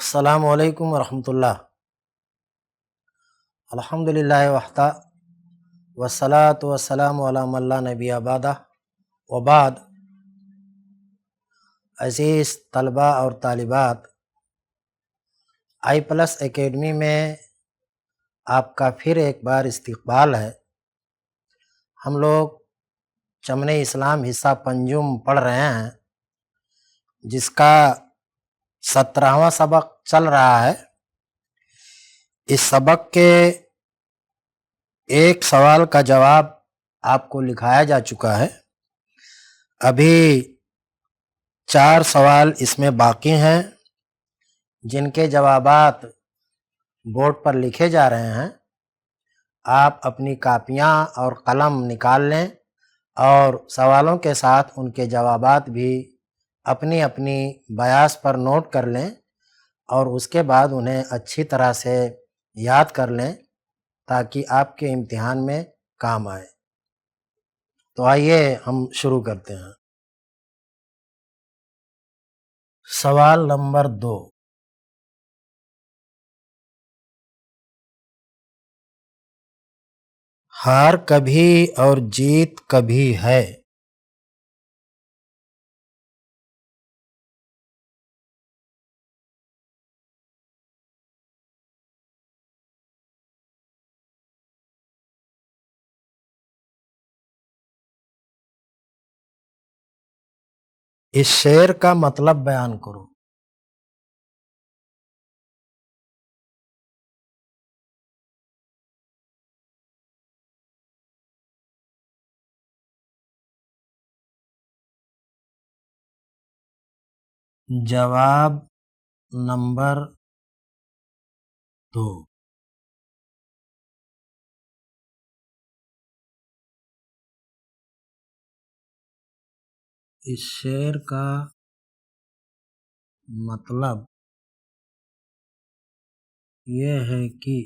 السلام علیکم ورحمۃ اللہ۔ الحمد للہ وحدہ والصلاۃ والسلام علی من لا نبی بعدہ وبعد۔ عزیز طلباء اور طالبات، i+ اکیڈمی میں آپ کا پھر ایک بار استقبال ہے۔ ہم لوگ چمن اسلام حصہ پنجم پڑھ رہے ہیں، جس کا 17واں سبق چل رہا ہے۔ اس سبق کے ایک سوال کا جواب آپ کو لکھایا جا چکا ہے۔ ابھی 4 سوال اس میں باقی ہیں، جن کے جوابات بورڈ پر لکھے جا رہے ہیں۔ آپ اپنی کاپیاں اور قلم نکال لیں اور سوالوں کے ساتھ ان کے جوابات بھی اپنی اپنی بیاس پر نوٹ کر لیں، اور اس کے بعد انہیں اچھی طرح سے یاد کر لیں تاکہ آپ کے امتحان میں کام آئے۔ تو آئیے ہم شروع کرتے ہیں۔ سوال نمبر 2، ہار کبھی اور جیت کبھی ہے۔ اس شعر کا مطلب بیان کرو۔ جواب نمبر 2، اس شعر کا مطلب یہ ہے کہ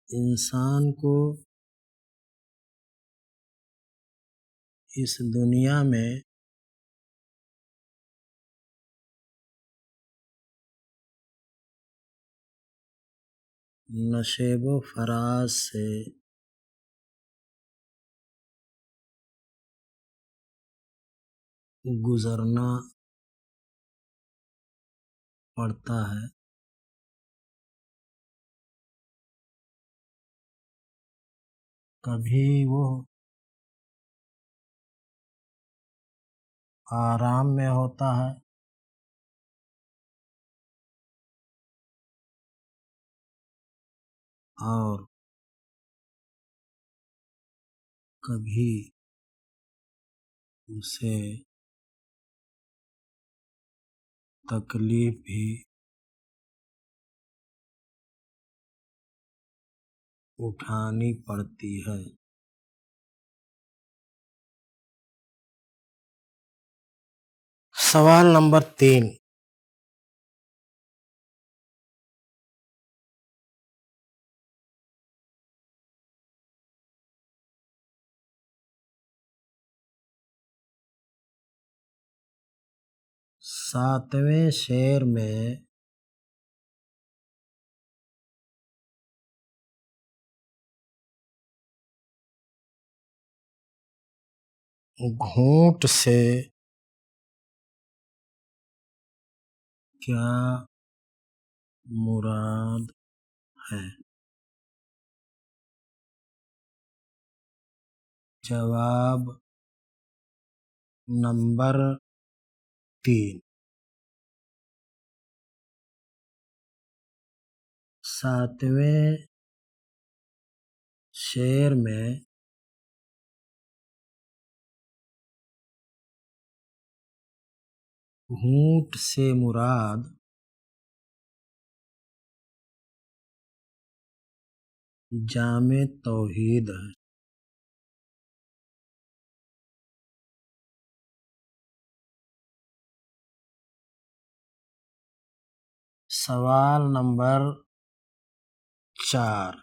انسان کو اس دنیا میں نشیب و فراز سے گزرنا پڑتا ہے۔ کبھی وہ آرام میں ہوتا ہے اور کبھی اسے تکلیف بھی اٹھانی پڑتی ہے۔ سوال نمبر 3، ساتویں شعر میں گھونٹ سے کیا مراد ہے؟ جواب نمبر 3، ساتویں شعر میں گھونٹ سے مراد جامع توحید ہے۔ سوال نمبر 4،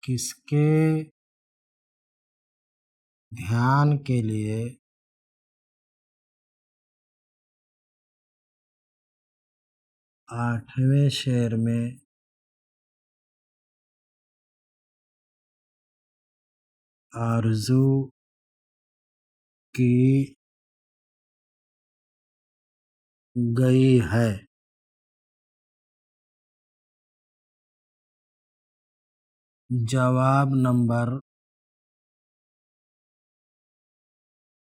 کس کے دھیان کے لیے آٹھویں شعر میں آرزو کی گئی ہے؟ جواب نمبر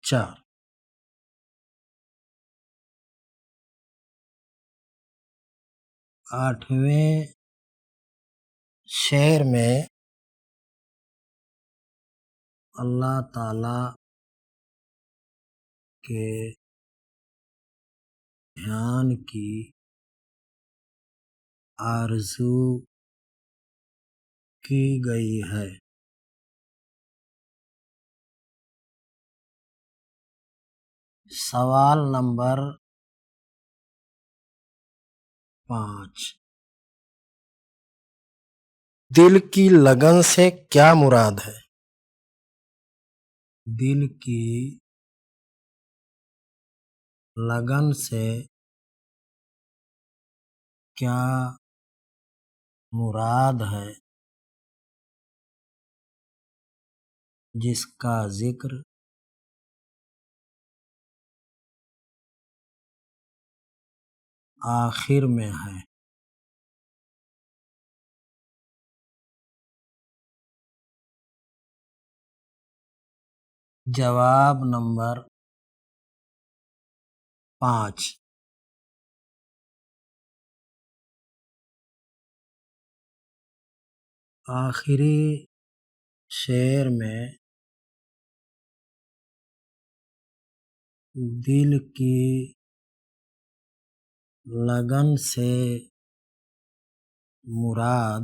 4، آٹھویں شعر میں اللہ تعالی کے دھیان کی آرزو کی گئی ہے۔ سوال نمبر 5، دل کی لگن سے کیا مراد ہے؟ دل کی لگن سے کیا مراد ہے جس کا ذکر آخر میں ہے؟ جواب نمبر 5، آخری شعر میں دل کی لگن سے مراد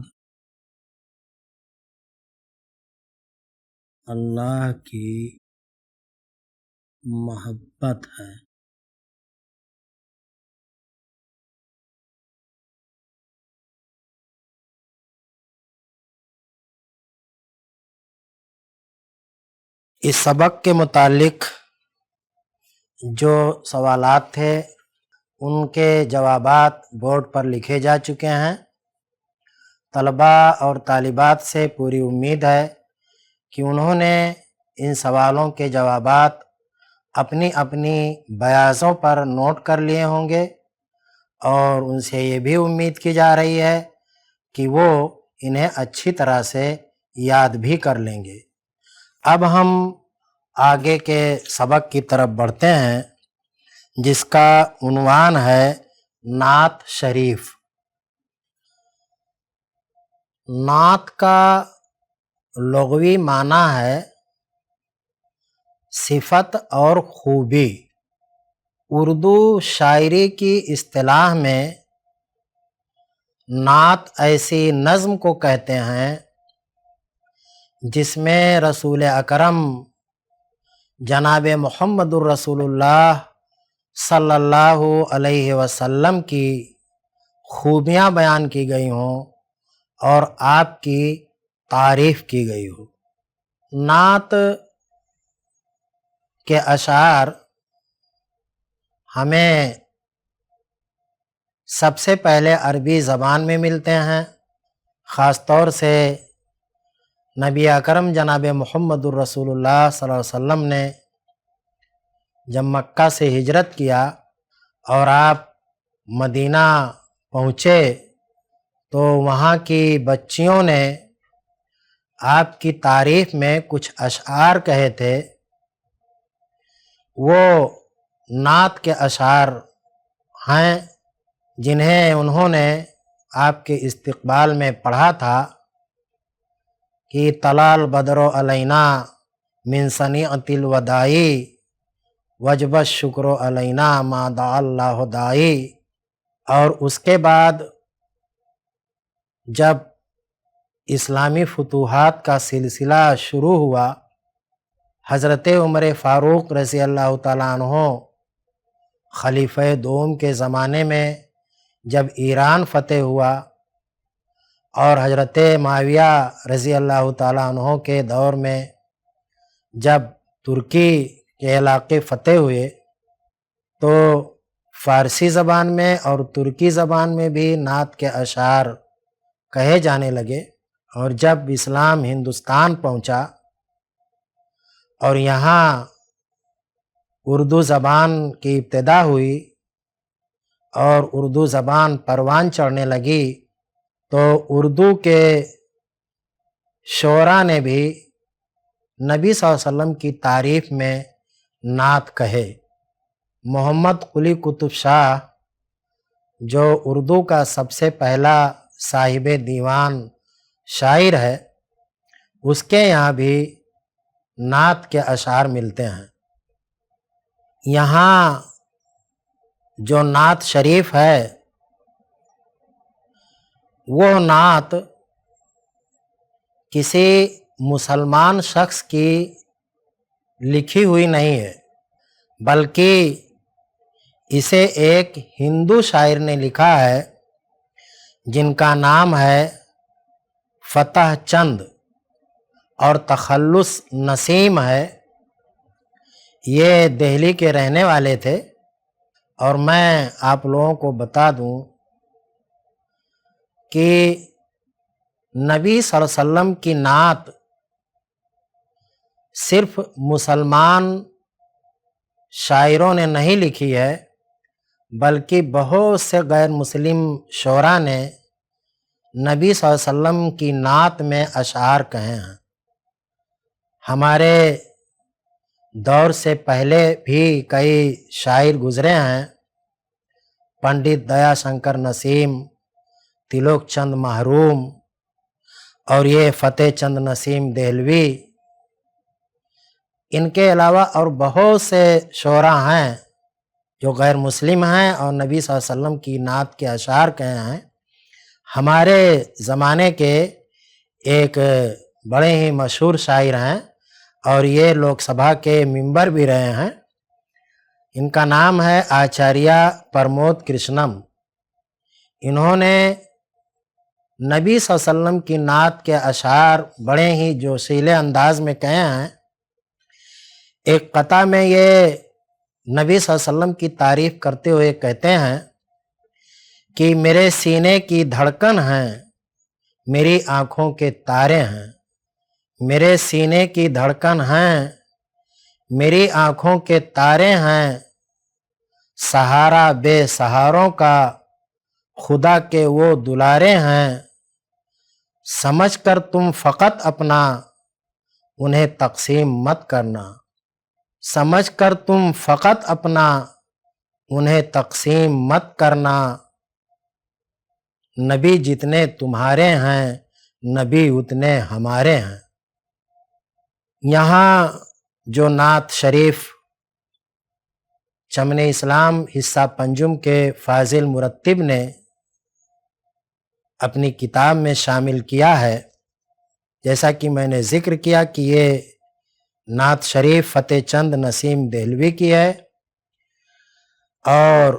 اللہ کی محبت ہے۔ اس سبق کے متعلق جو سوالات تھے ان کے جوابات بورڈ پر لکھے جا چکے ہیں۔ طلباء اور طالبات سے پوری امید ہے کہ انہوں نے ان سوالوں کے جوابات اپنی اپنی بیاضوں پر نوٹ کر لیے ہوں گے، اور ان سے یہ بھی امید کی جا رہی ہے کہ وہ انہیں اچھی طرح سے یاد بھی کر لیں گے۔ اب ہم آگے کے سبق کی طرف بڑھتے ہیں جس کا عنوان ہے نعت شریف۔ نعت کا لغوی معنی ہے صفت اور خوبی۔ اردو شاعری کی اصطلاح میں نعت ایسی نظم کو کہتے ہیں جس میں رسول اکرم جناب محمد الرسول اللہ صلی اللہ علیہ وسلم کی خوبیاں بیان کی گئی ہوں اور آپ کی تعریف کی گئی ہو۔ نعت کے اشعار ہمیں سب سے پہلے عربی زبان میں ملتے ہیں، خاص طور سے نبی اکرم جناب محمد الرسول اللہ صلی اللہ علیہ وسلم نے جب مکہ سے ہجرت کیا اور آپ مدینہ پہنچے تو وہاں کی بچیوں نے آپ کی تعریف میں کچھ اشعار کہے تھے، وہ نعت کے اشعار ہیں جنہیں انہوں نے آپ کے استقبال میں پڑھا تھا کہ طلع البدر علینا من ثنیۃ الوداع وجب الشکر علینا ما دعا اللہ داعی۔ اور اس کے بعد جب اسلامی فتوحات کا سلسلہ شروع ہوا، حضرت عمر فاروق رضی اللہ تعالیٰ عنہ خلیفہ دوم کے زمانے میں جب ایران فتح ہوا اور حضرت معاویہ رضی اللہ تعالیٰ عنہ کے دور میں جب ترکی کے علاقے فتح ہوئے تو فارسی زبان میں اور ترکی زبان میں بھی نعت کے اشعار کہے جانے لگے، اور جب اسلام ہندوستان پہنچا اور یہاں اردو زبان کی ابتدا ہوئی اور اردو زبان پروان چڑھنے لگی تو اردو کے شعراء نے بھی نبی صلی اللہ علیہ وسلم کی تعریف میں نعت کہے۔ محمد قلی قطب شاہ جو اردو کا سب سے پہلا صاحب دیوان شاعر ہے، اس کے یہاں بھی نعت کے اشعار ملتے ہیں۔ یہاں جو نعت شریف ہے وہ نعت کسی مسلمان شخص کی لکھی ہوئی نہیں ہے، بلکہ اسے ایک ہندو شاعر نے لکھا ہے جن کا نام ہے فتح چند اور تخلص نسیم ہے۔ یہ دہلی کے رہنے والے تھے، اور میں آپ لوگوں کو بتا دوں کہ نبی صلی اللہ علیہ وسلم کی نعت صرف مسلمان شاعروں نے نہیں لکھی ہے، بلکہ بہت سے غیر مسلم شعراء نے نبی صلی اللہ علیہ وسلم کی نعت میں اشعار کہے ہیں۔ ہمارے دور سے پہلے بھی کئی شاعر گزرے ہیں، پنڈت دیا شنکر نسیم، تلوک چند محروم اور یہ فتح چند نسیم دہلوی، ان کے علاوہ اور بہت سے شعراء ہیں جو غیر مسلم ہیں اور نبی صلی اللہ علیہ وسلم کی نعت کے اشعار کہے ہیں۔ ہمارے زمانے کے ایک بڑے ہی مشہور شاعر ہیں اور یہ لوک سبھا کے ممبر بھی رہے ہیں، ان کا نام ہے آچاریہ پرمود کرشنم۔ انہوں نے نبی صلی اللہ علیہ وسلم کی نعت کے اشعار بڑے ہی جوشیلے انداز میں کہے ہیں۔ ایک قطعہ میں یہ نبی صلی اللہ علیہ وسلم کی تعریف کرتے ہوئے کہتے ہیں کہ میرے سینے کی دھڑکن ہیں، میری آنکھوں کے تارے ہیں، میرے سینے کی دھڑکن ہیں، میری آنکھوں کے تارے ہیں، سہارا بے سہاروں کا خدا کے وہ دلارے ہیں، سمجھ کر تم فقط اپنا انہیں تقسیم مت کرنا، سمجھ کر تم فقط اپنا انہیں تقسیم مت کرنا، نبی جتنے تمہارے ہیں نبی اتنے ہمارے ہیں۔ یہاں جو نعت شریف چمن اسلام حصہ پنجم کے فاضل مرتب نے اپنی کتاب میں شامل کیا ہے، جیسا کہ میں نے ذکر کیا کہ یہ نعت شریف فتح چند نسیم دہلوی کی ہے، اور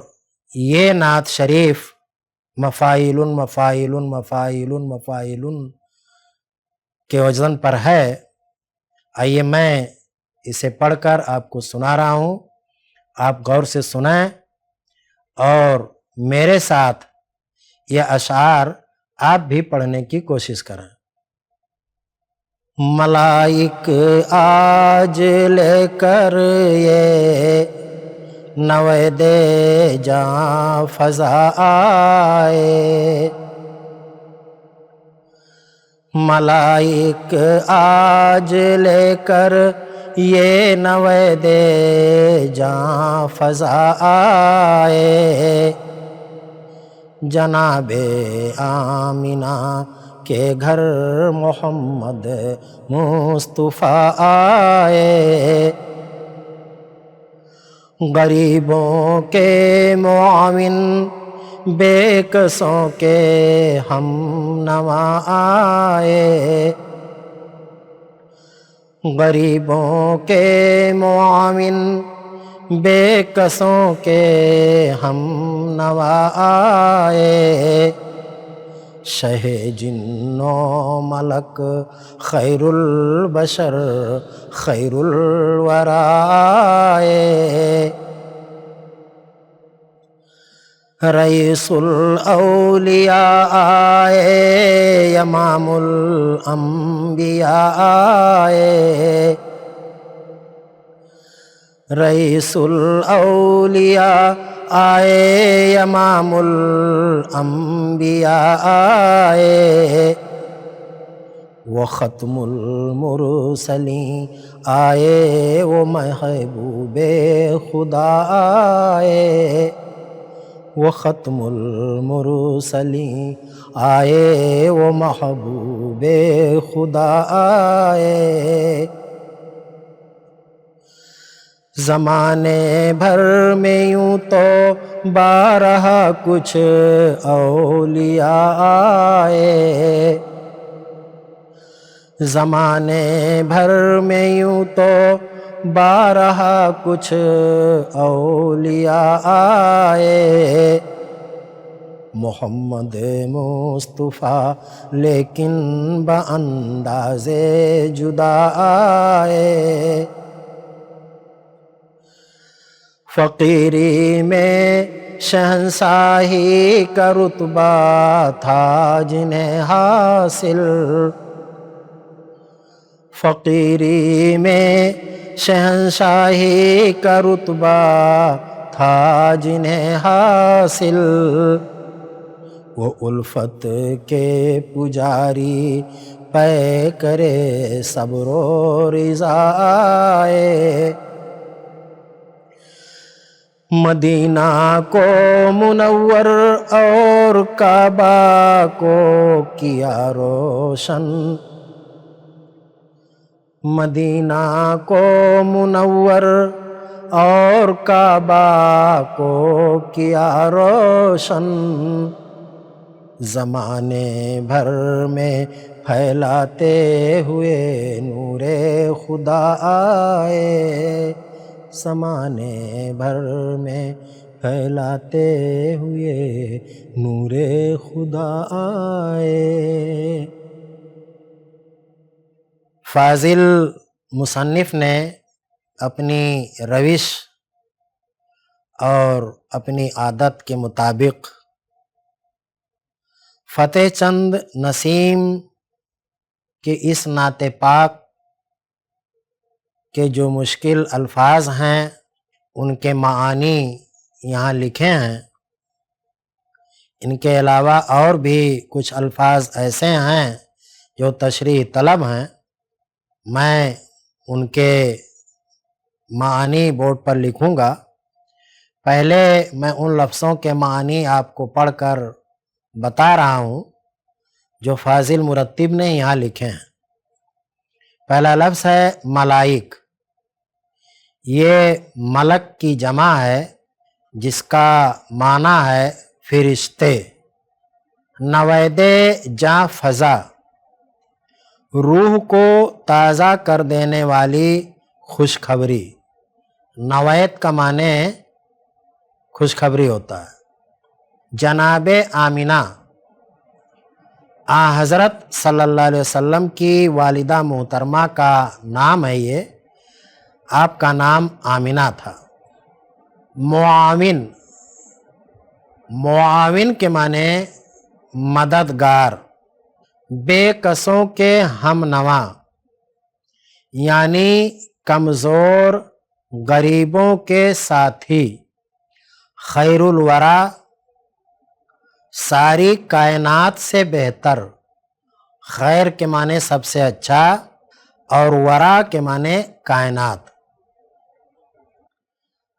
یہ نعت شریف مفاعیل مفاعیل مفاعیل مفاعیل کے وزن پر ہے۔ آئیے میں اسے پڑھ کر آپ کو سنا رہا ہوں، آپ غور سے سنیں اور میرے ساتھ یہ اشعار آپ بھی پڑھنے کی کوشش کریں۔ ملائک آج لے کر یہ نوید جاں فضا آئے، ملائک آج لے کر یہ نوید جاں فضا آئے، جناب آمینہ کے گھر محمد مصطفیٰ آئے، غریبوں کے معاون بے کسوں کے ہم نوا آئے، غریبوں کے معاون بے کسوں کے ہم نوا آئے، شہ جن و ملک خیر البشر خیر الورا رئیس الاولیاء امام الانبیاء رئیس الاولیاء آئے امام الانبیاء آئے وہ ختم المرسلین آئے وہ محبوب خدا آئے وہ ختم المرسلین آئے وہ محبوب خدا آئے زمانے بھر میں یوں تو بارہا کچھ اولیاء آئے زمانے بھر میں یوں تو بارہا کچھ اولیاء آئے محمد مصطفیٰ لیکن بانداز جدا آئے فقیری میں شہنشاہی کا رتبہ تھا جنہیں حاصل فقیری میں شہنشاہی کا رتبہ تھا جنہیں حاصل وہ الفت کے پجاری پے کرے صبر و رضا آئے مدینہ کو منور اور کعبہ کو کیا روشن مدینہ کو منور اور کعبہ کو کیا روشن زمانے بھر میں پھیلاتے ہوئے نور خدا آئے زمانے بھر میں پھیلاتے ہوئے نور خدا آئے فاضل مصنف نے اپنی روش اور اپنی عادت کے مطابق فتح چند نسیم کے اس نعت پاک کے جو مشکل الفاظ ہیں ان کے معانی یہاں لکھے ہیں ان کے علاوہ اور بھی کچھ الفاظ ایسے ہیں جو تشریح طلب ہیں میں ان کے معانی بورڈ پر لکھوں گا پہلے میں ان لفظوں کے معانی آپ کو پڑھ کر بتا رہا ہوں جو فاضل مرتب نے یہاں لکھے ہیں پہلا لفظ ہے ملائک یہ ملک کی جمع ہے جس کا معنی ہے فرشتے نوید جاں فضا روح کو تازہ کر دینے والی خوشخبری نوید کا معنی خوشخبری ہوتا ہے جناب آمینہ حضرت صلی اللہ علیہ وسلم کی والدہ محترمہ کا نام ہے یہ آپ کا نام آمینہ تھا معاون معاون کے معنی مددگار بے کسوں کے ہم نوا یعنی کمزور غریبوں کے ساتھی خیر الورا ساری کائنات سے بہتر خیر کے معنی سب سے اچھا اور ورا کے معنی کائنات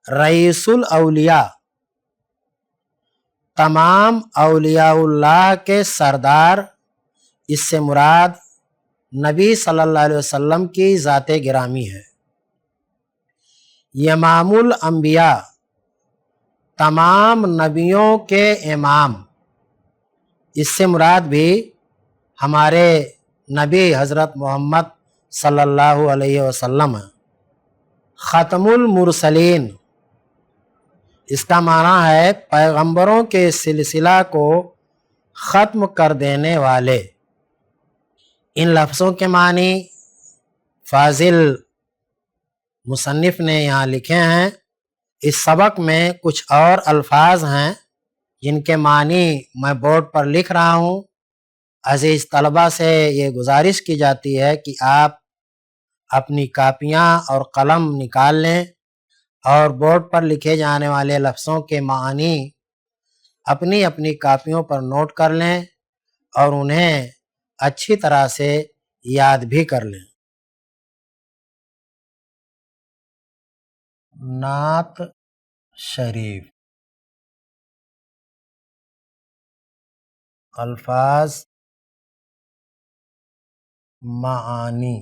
رئیس الاولیاء تمام اولیاء اللہ کے سردار اس سے مراد نبی صلی اللہ علیہ وسلم کی ذات گرامی ہے امام الانبیاء تمام نبیوں کے امام اس سے مراد بھی ہمارے نبی حضرت محمد صلی اللہ علیہ وسلم ختم المرسلین اس کا معنی ہے پیغمبروں کے سلسلہ کو ختم کر دینے والے۔ ان لفظوں کے معنی فاضل مصنف نے یہاں لکھے ہیں۔ اس سبق میں کچھ اور الفاظ ہیں جن کے معنی میں بورڈ پر لکھ رہا ہوں۔ عزیز طلبہ سے یہ گزارش کی جاتی ہے کہ آپ اپنی کاپیاں اور قلم نکال لیں اور بورڈ پر لکھے جانے والے لفظوں کے معنی اپنی اپنی کاپیوں پر نوٹ کر لیں اور انہیں اچھی طرح سے یاد بھی کر لیں۔ نعت شریف، الفاظ، معانی۔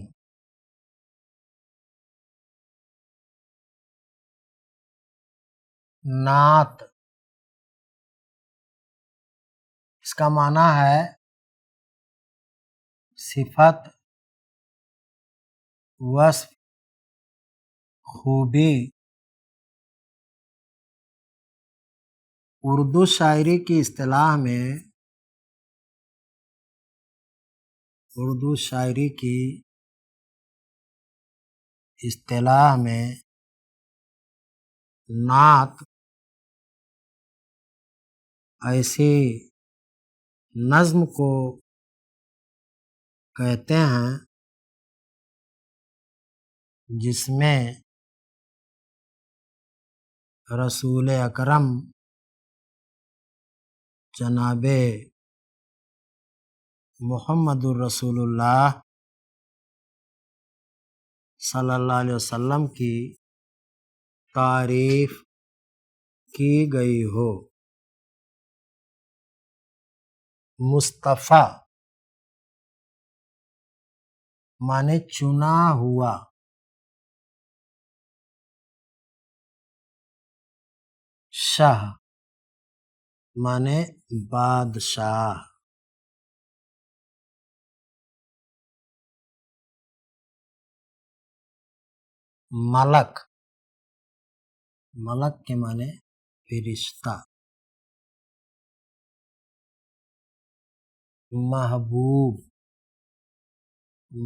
نعت اس کا معنی ہے صفت، وصف، خوبی۔ اردو شاعری کی اصطلاح میں نعت ایسی نظم کو کہتے ہیں جس میں رسول اکرم جناب محمد الرسول اللہ صلی اللہ علیہ وسلم کی تعریف کی گئی ہو۔ مصطفیٰ مانے چنا ہوا، شاہ مانے بادشاہ۔ ملک کے معنی فرشتہ۔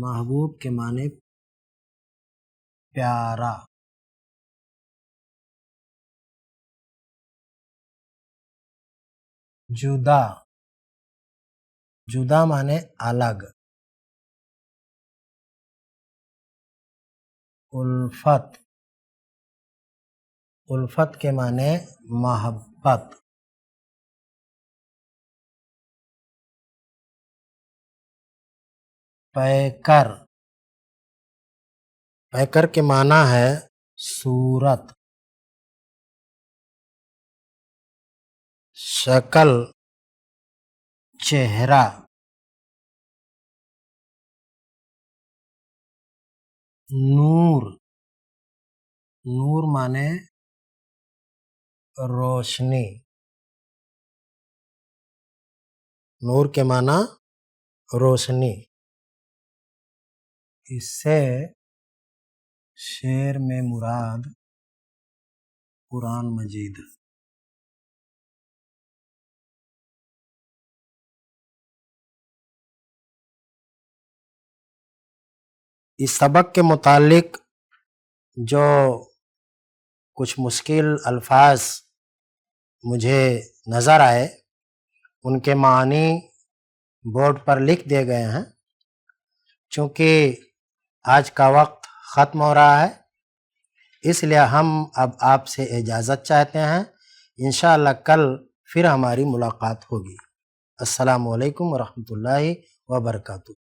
محبوب کے معنی پیارا۔ جدا معنی الگ۔ الفت کے معنی محبت۔ پیکر کے معنی ہے صورت، شکل، چہرہ۔ نور مانے روشنی۔ نور کے معنی روشنی۔ اس سے شعر میں مراد قرآن مجید۔ اس سبق کے متعلق جو کچھ مشکل الفاظ مجھے نظر آئے ان کے معنی بورڈ پر لکھ دیے گئے ہیں۔ چونکہ آج کا وقت ختم ہو رہا ہے اس لیے ہم اب آپ سے اجازت چاہتے ہیں۔ انشاءاللہ کل پھر ہماری ملاقات ہوگی۔ السلام علیکم ورحمۃ اللہ وبرکاتہ۔